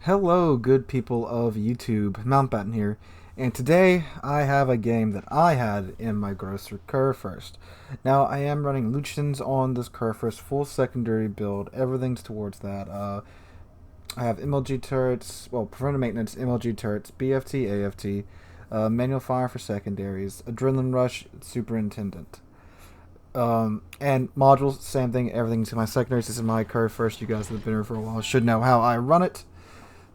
Hello, good people of YouTube. Mountbatten here, and today I have a game that I had in my grocer Kurfurst. Now I am running Lucians on this Kurfurst, full secondary build. Everything's towards that. I have MLG turrets, well, preventive maintenance, MLG turrets, BFT, AFT, manual fire for secondaries, adrenaline rush, superintendent. And modules, same thing. Everything's in my secondaries. This is my Kurfurst. You guys that have been here for a while should know how I run it.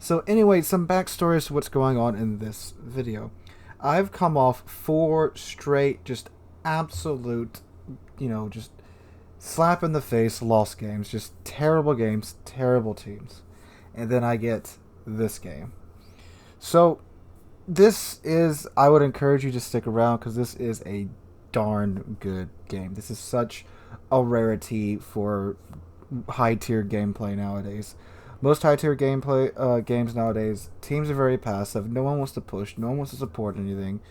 So anyway, some backstory as to what's going on in this video. I've come off 4 straight, just absolute, just slap in the face lost games. Just terrible games, terrible teams. And then I get this game. So I would encourage you to stick around because this is a darn good game. This is such a rarity for high tier gameplay nowadays. Most high tier gameplay games nowadays, teams are very passive. No one wants to push. No one wants to support anything.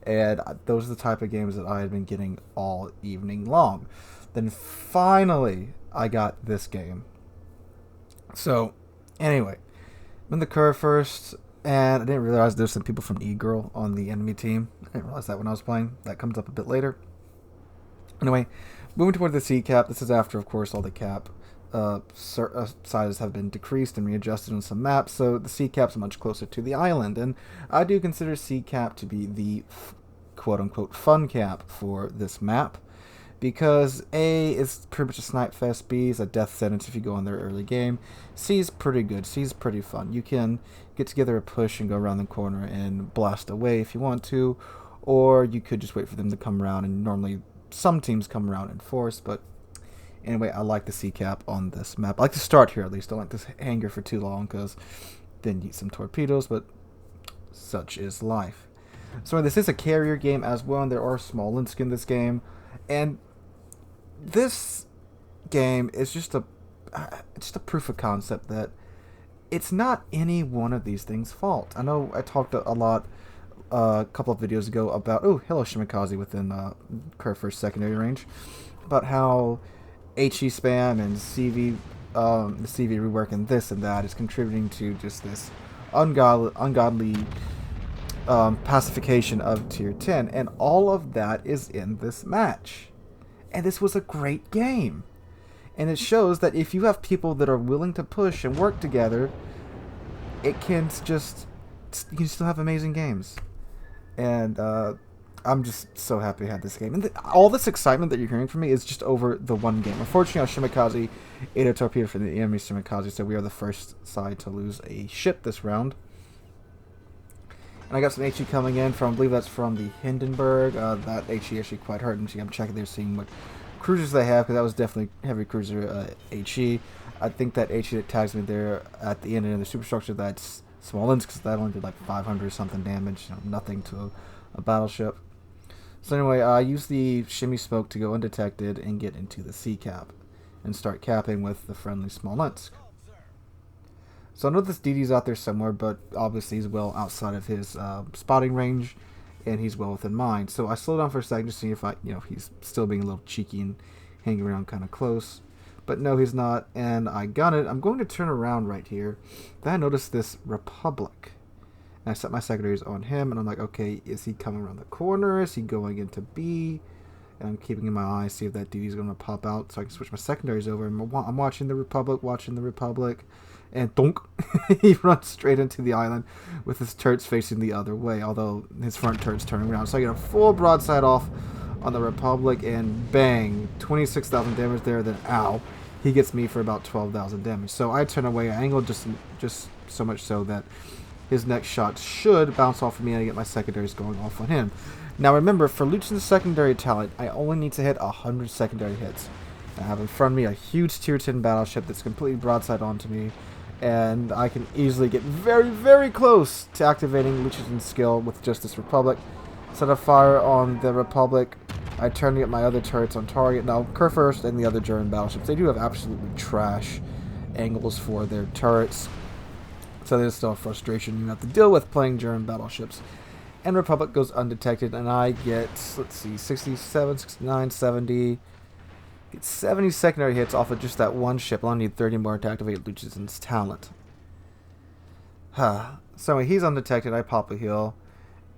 And those are the type of games that I had been getting all evening long. Then finally, I got this game. So, anyway, I'm in the Kurfurst, and I didn't realize there's some people from E-Girl on the enemy team. I didn't realize that when I was playing. That comes up a bit later. Anyway, moving toward the C cap. This is after, of course, all the cap sizes have been decreased and readjusted on some maps, so the C cap's much closer to the island, and I do consider C cap to be the quote-unquote fun cap for this map, because A is pretty much a snipe fest, B is a death sentence if you go on their early game, C is pretty good, C is pretty fun. You can get together a push and go around the corner and blast away if you want to, or you could just wait for them to come around, and normally some teams come around in force, but anyway, I like the C cap on this map. I like to start here at least. Don't like to hang here for too long because then you eat some torpedoes, but such is life. So this is a carrier game as well, and there are small links in this game. And this game is just a proof of concept that it's not any one of these things' fault. I know I talked a lot a couple of videos ago about, oh, hello Shimikaze within Kurfurst secondary range, about how HE spam and CV, the CV rework and this and that is contributing to just this ungodly pacification of tier 10, and all of that is in this match. And this was a great game, and it shows that if you have people that are willing to push and work together, you can still have amazing games. And I'm just so happy I had this game. And all this excitement that you're hearing from me is just over the one game. Unfortunately, our Shimikaze ate a torpedo from the enemy Shimikaze, so we are the first side to lose a ship this round. And I got some HE coming in from, I believe that's from the Hindenburg. That HE actually quite hurt. And I'm checking there, seeing what cruisers they have, because that was definitely heavy cruiser HE. I think that HE that tags me there at the end of the superstructure, that's small ends, because that only did like 500 something damage. Nothing to a battleship. So anyway, I use the shimmy smoke to go undetected and get into the C cap and start capping with the friendly Smolensk. So I know this DD's out there somewhere, but obviously he's well outside of his spotting range, and he's well within mine. So I slow down for a second to see if he's still being a little cheeky and hanging around kind of close. But no, he's not, and I gun it. I'm going to turn around right here. Then I notice this Republic. And I set my secondaries on him, and I'm like, okay, is he coming around the corner? Is he going into B? And I'm keeping in my eye, see if that DD's going to pop out, so I can switch my secondaries over. And I'm watching the Republic, and donk, he runs straight into the island with his turrets facing the other way, although his front turret's turning around. So I get a full broadside off on the Republic, and bang, 26,000 damage there, then ow, he gets me for about 12,000 damage. So I turn away, I angle just so much so that his next shot should bounce off of me and I get my secondaries going off on him. Now remember, for Lucian's secondary talent, I only need to hit 100 secondary hits. I have in front of me a huge tier 10 battleship that's completely broadside onto me, and I can easily get very, very close to activating Lucian's skill with just this Republic. Set a fire on the Republic. I turn to get my other turrets on target. Now, Kurfurst and the other German battleships, they do have absolutely trash angles for their turrets. So there's still a frustration you have to deal with playing German battleships. And Republic goes undetected, and I get, let's see, 67, 69, 70. Get 70 secondary hits off of just that one ship. I'll need 30 more to activate Lucian's talent. So he's undetected. I pop a heal.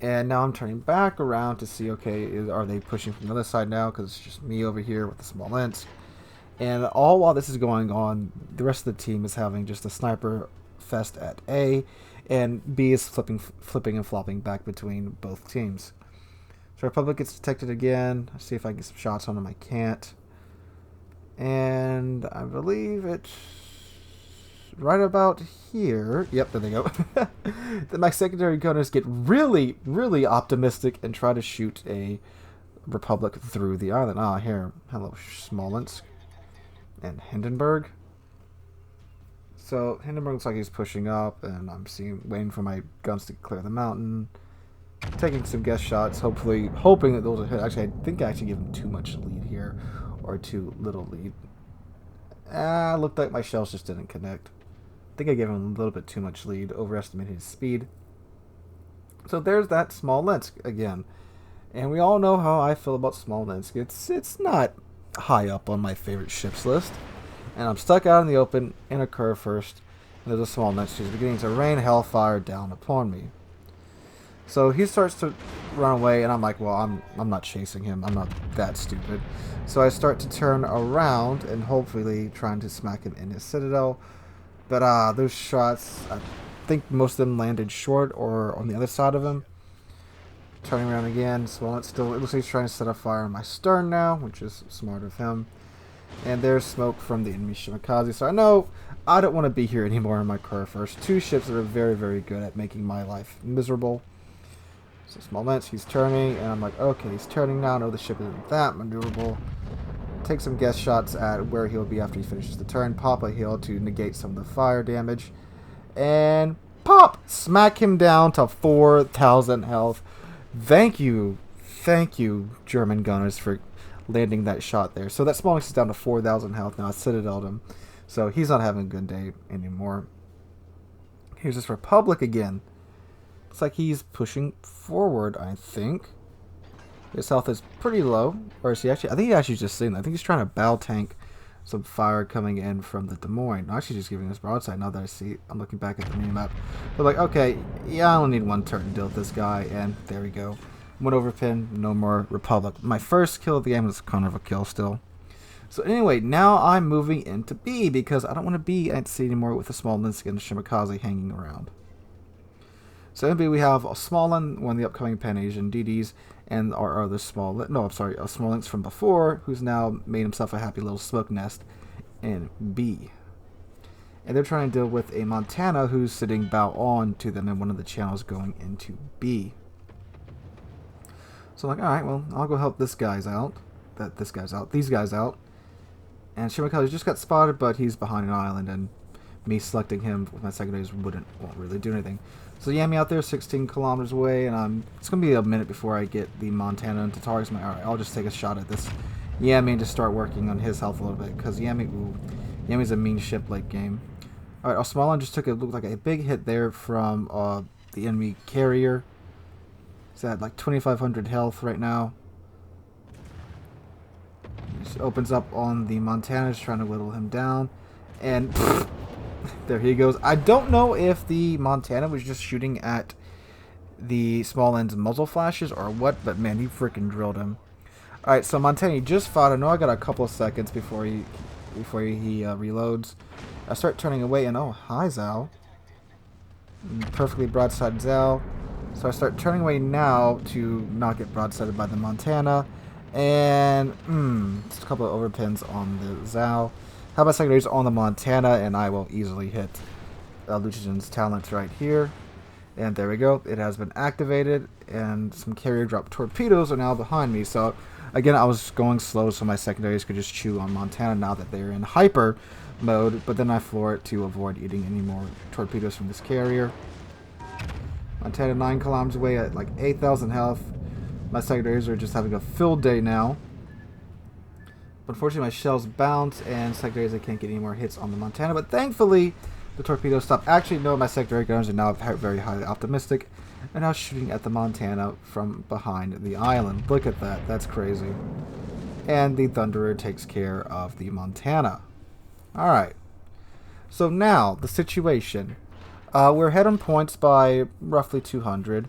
And now I'm turning back around to see, okay, are they pushing from the other side now? Because it's just me over here with the small lens. And all while this is going on, the rest of the team is having just a sniper fest at A. And B is flipping and flopping back between both teams. So Republic gets detected again. Let's see if I can get some shots on him. I can't. And I believe it's right about here. Yep, there they go. Then my secondary gunners get really, really optimistic and try to shoot a Republic through the island. Ah, here. Hello, Smolensk. And Hindenburg. So Hindenburg looks like he's pushing up, and I'm waiting for my guns to clear the mountain. Taking some guess shots, hoping that those will hit. Actually, I think I actually give him too much lead here, or too little lead. Looked like my shells just didn't connect. I think I gave him a little bit too much lead, overestimated his speed. So there's that Smolensk again. And we all know how I feel about Smolensk. It's not high up on my favorite ships list. And I'm stuck out in the open in a Kurfurst. And there's a Smolensk who's beginning to rain hellfire down upon me. So he starts to run away, and I'm like, well, I'm not chasing him. I'm not that stupid. So I start to turn around and hopefully trying to smack him in his citadel. But those shots, I think most of them landed short or on the other side of him. Turning around again, so it looks like he's trying to set a fire on my stern now, which is smart of him. And there's smoke from the enemy Shimakaze. So I know I don't want to be here anymore in my Kurfurst. Two ships that are very, very good at making my life miserable. So Smolensk, he's turning, and I'm like, okay, he's turning now. No, the ship isn't that maneuverable. Take some guess shots at where he'll be after he finishes the turn. Pop a heal to negate some of the fire damage. And pop! Smack him down to 4,000 health. Thank you, German gunners, for landing that shot there. So that Smolensk is down to 4,000 health now. I citadeled him. So he's not having a good day anymore. Here's this Republic again. Looks like he's pushing forward, I think. His health is pretty low. Or is he actually? I think he's actually just sitting there. I think he's trying to bow tank some fire coming in from the Des Moines. I'm actually just giving us broadside now that I see. I'm looking back at the mini-map. But like, okay, yeah, I don't need one turn to deal with this guy. And there we go. One overpin, no more Republic. My first kill of the game was kind of a kill still. So anyway, now I'm moving into B because I don't want to be at C anymore with a Smolensk and Shimakaze hanging around. So in B we have a Smolen, one of the upcoming Pan-Asian DDs, and our other a Smolensk from before, who's now made himself a happy little smoke nest in B. And they're trying to deal with a Montana who's sitting bow on to them in one of the channels going into B. So I'm like, alright, well, I'll go help these guys out. And Shimakaze just got spotted, but he's behind an island, and me selecting him with my secondaries won't really do anything. So Yami out there, 16 kilometers away, and it's going to be a minute before I get the Montana into targets. Alright, I'll just take a shot at this Yami and just start working on his health a little bit, because Yami's a mean ship late game. Alright, Osmalin just looked like a big hit there from the enemy carrier. He's at like 2,500 health right now. He just opens up on the Montana, just trying to whittle him down, and there he goes. I don't know if the Montana was just shooting at the small end's muzzle flashes or what, but man, he freaking drilled him. Alright, so Montana, he just fought. I know I got a couple of seconds before he reloads. I start turning away, and oh, hi, Zhao. Perfectly broadside Zhao. So I start turning away now to not get broadsided by the Montana. And, just a couple of overpins on the Zhao. How about secondaries on the Montana, and I will easily hit Lucian's talent right here. And there we go. It has been activated, and some carrier drop torpedoes are now behind me. So, again, I was going slow so my secondaries could just chew on Montana now that they're in hyper mode. But then I floor it to avoid eating any more torpedoes from this carrier. Montana 9 kilometers away at like 8,000 health. My secondaries are just having a field day now. But unfortunately, my shells bounce, and secondaries, I can't get any more hits on the Montana. But thankfully, the torpedoes stopped. Actually, no, my secondary gunners are now very highly optimistic, and now shooting at the Montana from behind the island. Look at that. That's crazy. And the Thunderer takes care of the Montana. Alright. So now, the situation. We're ahead on points by roughly 200.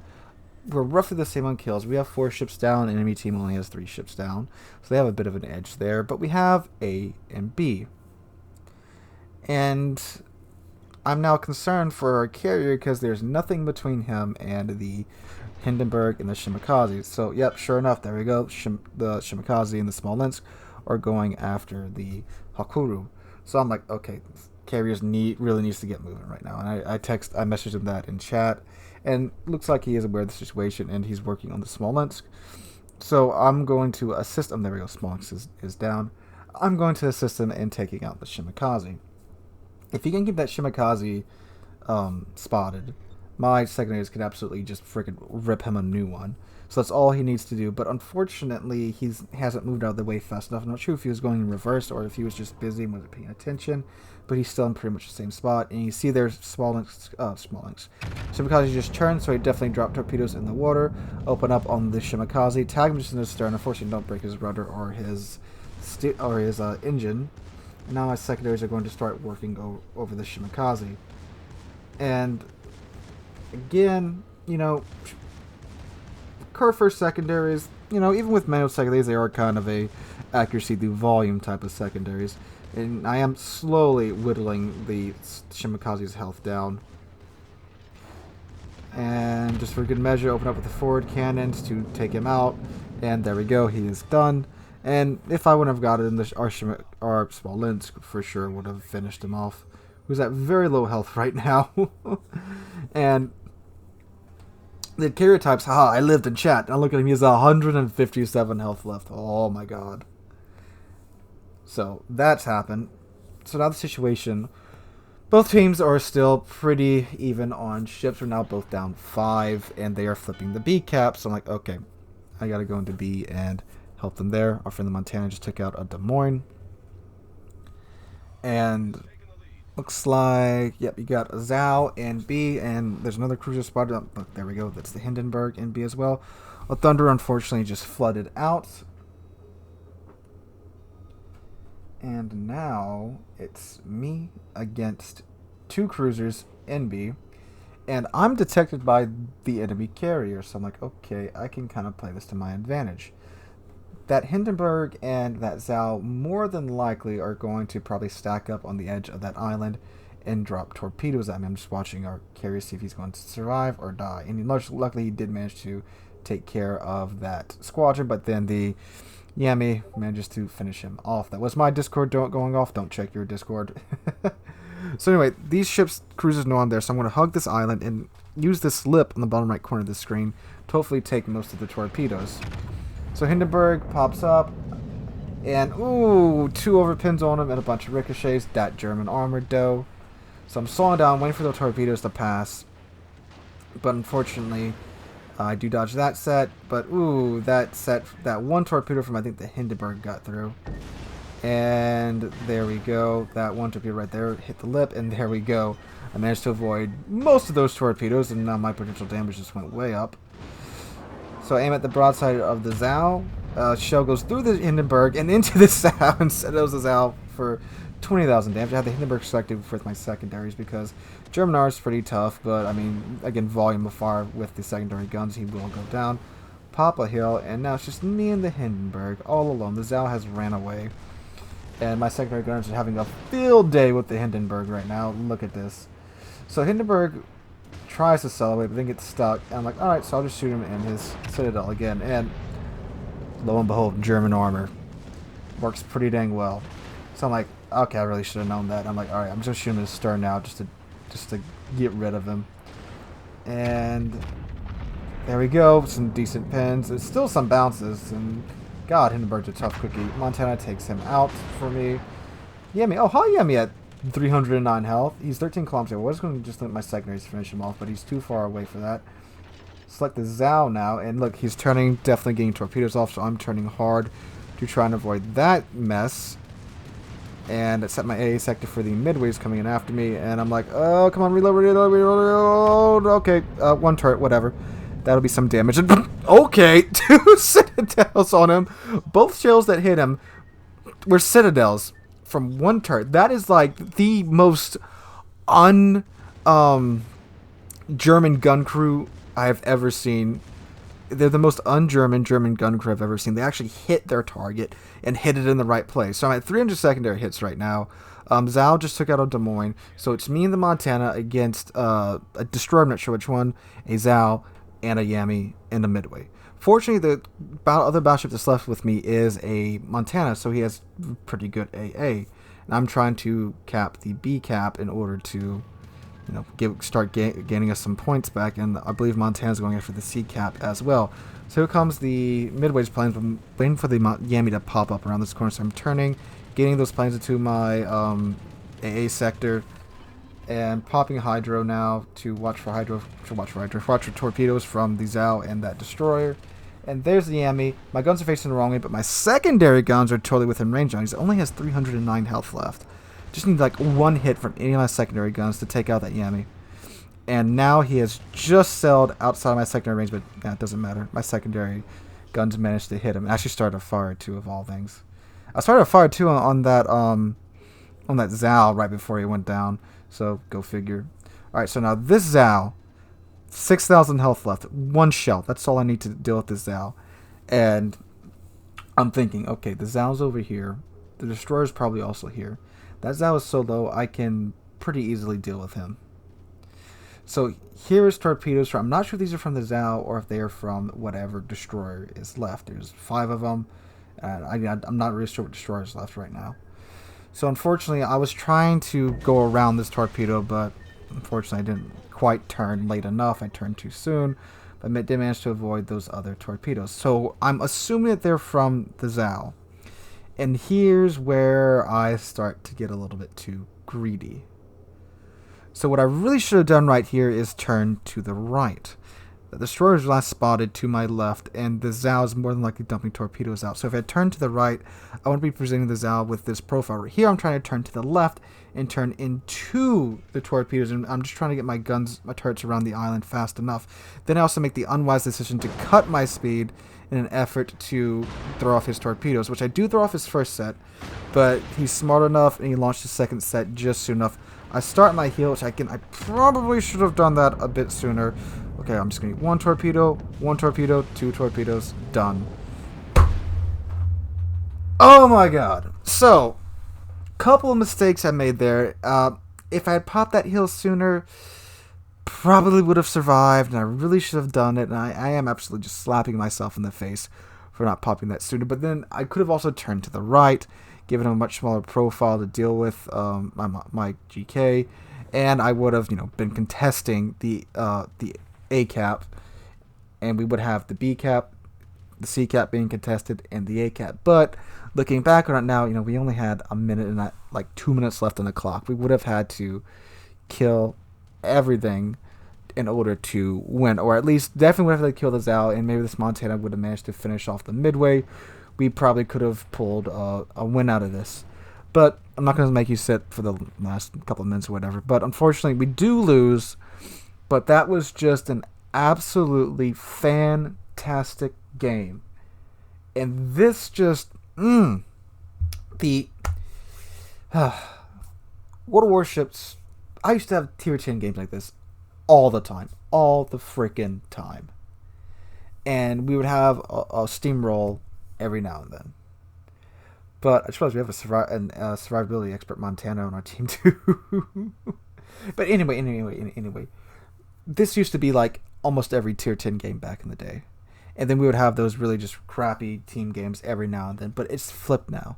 We're roughly the same on kills. We have 4 ships down. Enemy team only has 3 ships down. So they have a bit of an edge there. But we have A and B. And I'm now concerned for our carrier because there's nothing between him and the Hindenburg and the Shimakaze. So, yep, sure enough, there we go. The Shimakaze and the Smolensk are going after the Hakuru. So I'm like, okay, carriers really needs to get moving right now. And I messaged him that in chat, and looks like he is aware of the situation and he's working on the Smolensk. So I'm going to assist him. There we go. Smolensk is down. I'm going to assist him in taking out the Shimakaze. If he can get that Shimakaze spotted, my secondaries could absolutely just freaking rip him a new one. So that's all he needs to do. But unfortunately, he hasn't moved out of the way fast enough. I'm not sure if he was going in reverse or if he was just busy and wasn't paying attention. But he's still in pretty much the same spot. And you see there's Smolensk. Shimakaze just turned, so he definitely dropped torpedoes in the water. Open up on the Shimakaze. Tag him just in the stern. Unfortunately, don't break his rudder or his engine. Now my secondaries are going to start working over the Shimakaze. And again, Kurfurst secondaries, even with manual secondaries, they are kind of a accuracy through volume type of secondaries. And I am slowly whittling the Shimakaze's health down. And just for good measure, open up with the forward cannons to take him out. And there we go, he is done. And if I wouldn't have got it in our Smolensk, for sure would have finished him off. Who's at very low health right now. And the carrier types, haha, I lived in chat. And I look at him, he has 157 health left. Oh my god. So that's happened. So now the situation, both teams are still pretty even on ships. We're now both down 5, and they are flipping the B cap. So I'm like, okay, I gotta go into B and help them there. Our friend the Montana just took out a Des Moines. And looks like, yep, you got a Zhao in B, and there's another cruiser spotted up. But there we go, that's the Hindenburg in B as well. A Thunder unfortunately just flooded out. And now it's me against 2 cruisers in B. And I'm detected by the enemy carrier. So I'm like, okay, I can kind of play this to my advantage. That Hindenburg and that Zhao more than likely are going to probably stack up on the edge of that island and drop torpedoes at me. I'm just watching our carrier see if he's going to survive or die. And luckily he did manage to take care of that squadron, but then the Yami manages to finish him off. That was my Discord going off. Don't check your Discord. So anyway, these ships, cruisers know I'm there, so I'm going to hug this island and use this lip on the bottom right corner of the screen to hopefully take most of the torpedoes. So Hindenburg pops up, and ooh, 2 overpins on him and a bunch of ricochets. That German armored dough. So I'm slowing down, waiting for the torpedoes to pass. But unfortunately, I do dodge that set. But ooh, that one torpedo from I think the Hindenburg got through. And there we go. That one torpedo right there hit the lip, and there we go. I managed to avoid most of those torpedoes, and now my potential damage just went way up. So I aim at the broadside of the Zhao. Shell goes through the Hindenburg and into the Zhao instead of the Zhao for 20,000 damage. I had the Hindenburg selected with my secondaries because German R is pretty tough, but I mean, again, volume of fire with the secondary guns, he will go down. Pop a hill, and now it's just me and the Hindenburg all alone. The Zhao has ran away, and my secondary gunners are having a field day with the Hindenburg right now. Look at this. So Hindenburg tries to celebrate, but then gets stuck. And I'm like, alright, so I'll just shoot him in his citadel again. And lo and behold, German armor. Works pretty dang well. So I'm like, okay, I really should have known that. I'm like, alright, I'm just shooting his stern now just to get rid of him. And there we go. Some decent pins. There's still some bounces. And God, Hindenburg's a tough cookie. Montana takes him out for me. Yemi. Oh, hi, Yemi at 309 health. He's 13 kilometers away. I was going to just let my secondaries finish him off, but he's too far away for that. Select the Zhao now, and look, he's turning, definitely getting torpedoes off, so I'm turning hard to try and avoid that mess. And I set my AA sector for the midways coming in after me, and I'm like, oh, come on, reload. Okay, one turret, whatever. That'll be some damage. Okay, 2 citadels on him. Both shells that hit him were citadels from 1 turret. That is like the most um, German gun crew I have ever seen. They're the most un-German German gun crew I've ever seen. They actually hit their target and hit it in the right place. So I'm at 300 secondary hits right now. Zhao just took out a Des Moines, so it's me and the Montana against a destroyer. I'm not sure which one. A Zhao and a Yami in the midway. Fortunately, the other battleship that's left with me is a Montana, so he has pretty good AA. And I'm trying to cap the B cap in order to, start gaining us some points back. And I believe Montana's going after the C cap as well. So here comes the midways planes. I'm waiting for the Yami to pop up around this corner, so I'm turning, getting those planes into my AA sector, and popping hydro now to watch for torpedoes from the Zhao and that destroyer. And there's the Yami. My guns are facing the wrong way, but my secondary guns are totally within range now. He only has 309 health left. Just need like one hit from any of my secondary guns to take out that Yami. And now he has just sailed outside my secondary range, but it doesn't matter. My secondary guns managed to hit him. I actually started a fire too, of all things. I started a fire too on that Zhao right before he went down. So go figure. All right, so now this Zhao, 6,000 health left, one shell. That's all I need to deal with this Zhao. And I'm thinking, okay, the Zhao's over here. The destroyer's probably also here. That Zhao is so low, I can pretty easily deal with him. So here's torpedoes from. I'm not sure if these are from the Zhao or if they are from whatever destroyer is left. There's 5 of them. And I'm not really sure what destroyer is left right now. So unfortunately, I was trying to go around this torpedo, but unfortunately, I didn't quite turn late enough. I turned too soon, but I did manage to avoid those other torpedoes. So I'm assuming that they're from the Zhao. And here's where I start to get a little bit too greedy. So what I really should have done right here is turn to the right. The destroyer is last spotted to my left, and the Zhao is more than likely dumping torpedoes out. So if I turn to the right, I want to be presenting the Zhao with this profile. Right here, I'm trying to turn to the left and turn into the torpedoes, and I'm just trying to get my turrets around the island fast enough. Then I also make the unwise decision to cut my speed in an effort to throw off his torpedoes, which I do throw off his first set, but he's smart enough, and he launched his second set just soon enough. I start my heal, which I probably should have done that a bit sooner. Okay, I'm just going to get one torpedo, 2 torpedoes, done. Oh my god. So, couple of mistakes I made there. If I had popped that heal sooner, probably would have survived, and I really should have done it, and I am absolutely just slapping myself in the face for not popping that sooner. But then I could have also turned to the right, given him a much smaller profile to deal with my GK, and I would have been contesting the A cap, and we would have the B cap, the C cap being contested, and the A cap. But looking back on it now, we only had a minute and like 2 minutes left on the clock. We would have had to kill everything in order to win, or at least definitely would have to kill the Zhao, and maybe this Montana would have managed to finish off the midway. We probably could have pulled a win out of this. But I'm not going to make you sit for the last couple of minutes or whatever. But unfortunately, we do lose. But that was just an absolutely fantastic game. And this just... World of Warships... I used to have tier 10 games like this all the time. All the freaking time. And we would have a steamroll every now and then. But I suppose we have a survivability expert Montana on our team too. But anyway. This used to be like almost every tier 10 game back in the day. And then we would have those really just crappy team games every now and then. But it's flipped now.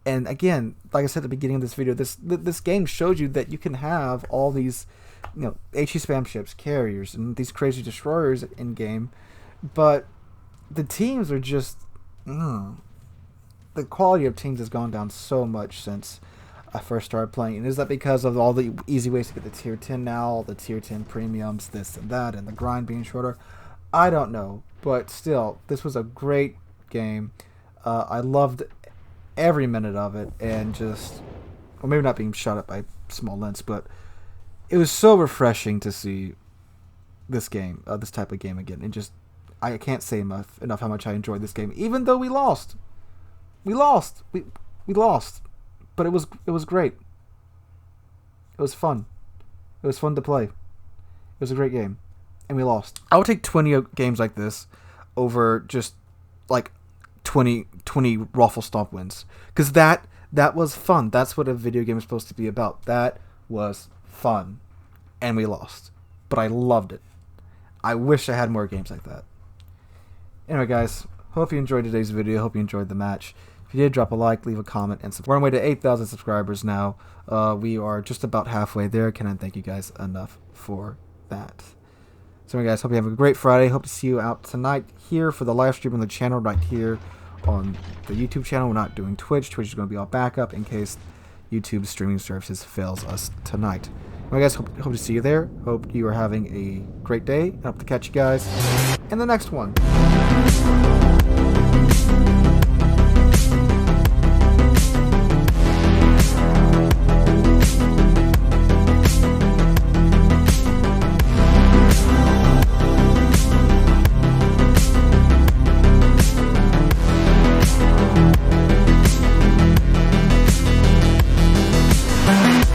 And again, like I said at the beginning of this video, this game shows you that you can have all these, HE spam ships, carriers, and these crazy destroyers in game. But the teams are just... the quality of teams has gone down so much since I first started playing. And is that because of all the easy ways to get the tier 10 now, all the tier 10 premiums, this and that, and the grind being shorter? I don't know. But still, this was a great game. I loved every minute of it, and just... Well, maybe not being shot at by small lens, but it was so refreshing to see this game, this type of game again. And just... I can't say enough how much I enjoyed this game, even though we lost. We lost, but it was great. It was fun. It was fun to play. It was a great game. And we lost. I would take 20 games like this over just like 20 Raffle Stomp wins. Because that was fun. That's what a video game is supposed to be about. That was fun. And we lost. But I loved it. I wish I had more games like that. Anyway, guys, hope you enjoyed today's video. Hope you enjoyed the match. If you did, drop a like, leave a comment, and we're on our way to 8,000 subscribers now. We are just about halfway there. Cannot thank you guys enough for that. So anyway, guys, hope you have a great Friday. Hope to see you out tonight here for the live stream on the channel right here on the YouTube channel. We're not doing Twitch. Twitch is going to be all backup in case YouTube streaming services fails us tonight. Anyway, guys, hope to see you there. Hope you are having a great day. Hope to catch you guys in the next one.